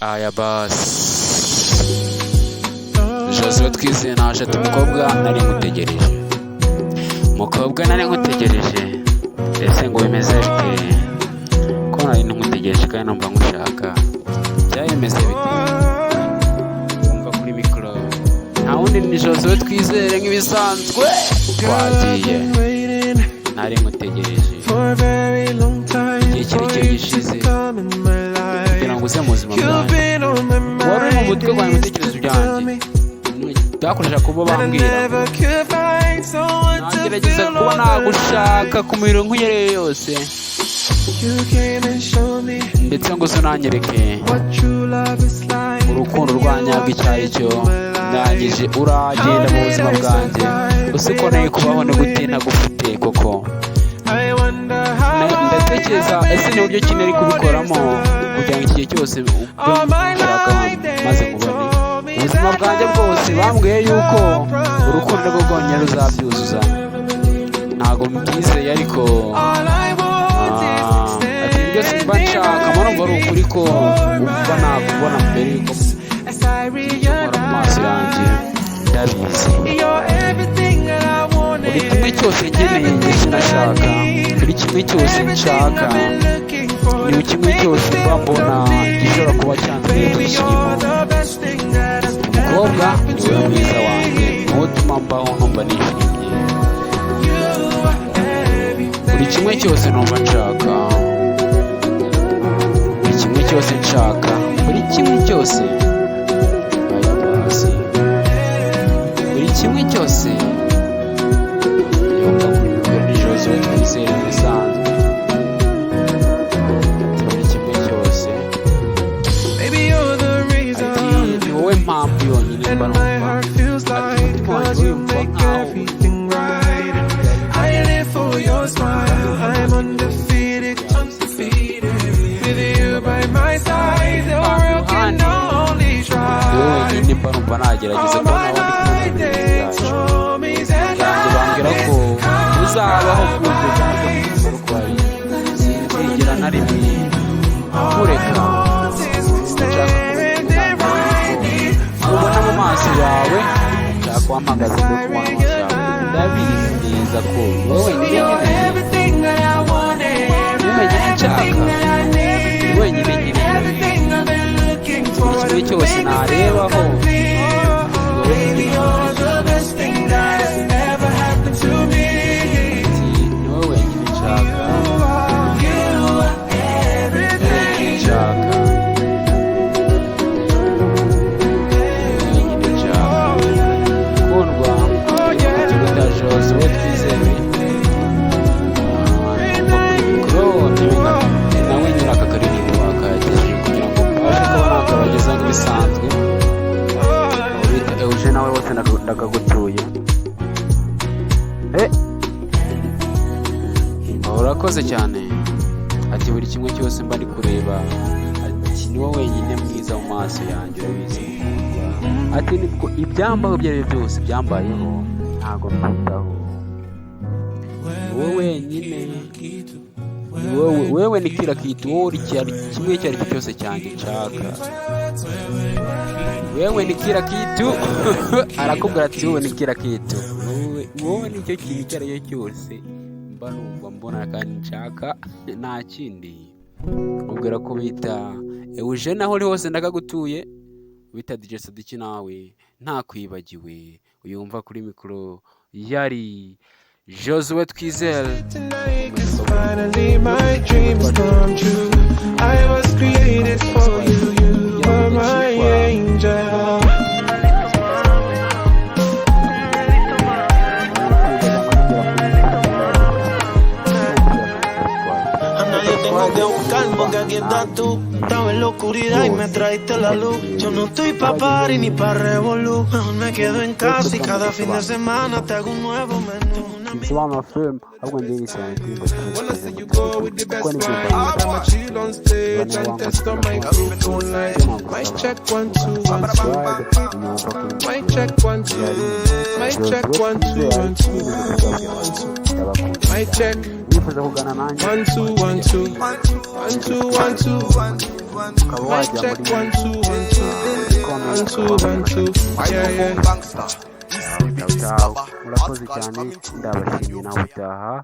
aya basi Joseph twizeye naje ati umukobwa nari ngutegereje ese ngo bimeze bite ko nari ngutegereje kandi numva ngushaka byayemeze bite umva kuri mikoro nta wundi ni Joseph twizeye nk'ibisanzwe twagiye nari ngutegereje igihe kirekire gishize kugira ngo uze mu buzima bwanjye wari mu butwe bwanjye mu bitekerezo byanjye byakoresha kuba bambwira nagerageza kuba nagushaka ku mirongo iyo ari yo yose ndetse ngo se unanyereke urukundo rwanyabwa icyo ari cyo ndangije uragenda mu buzima bwanjye gusa ukoneye kubaho ni gute ntagufite koko ndatekereza ese ni uburyo ki nari kubikoramo kugira ngo iki gihe cyose ushaka maze mubone ubuzima bwanjye bwose bambwiye yuko urukundo rwo rwonyine ruzabyuzuza ntabwo mbyizeye ariko ati byose mba nshaka murumva ari ukuri ko umva nakubona mbere yuko nkora mu maso yanjye ndabizi buri kimwe cyose nkeneye ndetse nashaka buri kimwe cyose nshaka ni kimwe cyose mba mbona gishobora kuba cyanzanye ibyishimo umukobwa niwe mwiza wanjye niwo utuma mbaho numva nishimye buri kimwe cyose numva nshaka buri kimwe cyose nshaka buri kimwe cyose bayabasi buri kimwe cyose yumva kuri mikoro ni Joseph twizeye bisanzwe buri kimwe cyose ni wowe mpamvu yonyine mba numva ati wanjye wumva nkaho nimba numva nagerageza ko nawe ndi kumwe bambwira ko uzabaho bw'ubwo sinzigera na rimwe nkureka ubona mu maso yawe nshaka wampagaze no ku maso yawe ndabizi neza ko wowe ni wenyine nshaka ni wenyine ikintu cyose narebaho ndagagutuye urakoze cyane ati buri kimwe cyose mba ndi kureba ati ni wowe wenyine mwiza mu maso yanjye urabizi ati nibwo ibyambaho ibyo ari byo byose byambayeho ntabwo mbyitaho wowe wenyine wewe ni kila kitu wowe uri kimwe icyo ari cyo cyose cyanjye nshaka wewe ni kila kitu arakubwira ati wowe ni kila kitu wowe ni cyo kintu icyo ari cyo cyose mba numva mbona kandi nshaka nta kindi ubwira ko bita Eugene aho uri hose ndakagutuye bita DJ Sadiki nawe nta kwibagiwe uyumva kuri mikoro yari Joseph twizeye finally my dreams come true. I was created for you, you are my angel. A nadie tengo que buscar porque aquí estás tú. Estaba en la oscuridad y me traiste la luz. Yo no estoy pa' party ni pa' revolú. Mejor me quedo en casa y cada fin de semana te hago un nuevo menú. Msimama firm ahubwo ngiye bisana Wanna see you go with the best vibe. I'ma chill on stage and test on my groove tonight. Mic check 1 2 1 2. Mic check 1 2. Mic check 1 2 1 2. Mic check wifuza kugana nanjye 1 2 1 2. 1 2 1 2. ukaba Mic wajya check muri 1 2 1 2 comment 1 2 1 2. Yeah, yeah. murakoze cyane ndabashimiye nawe utaha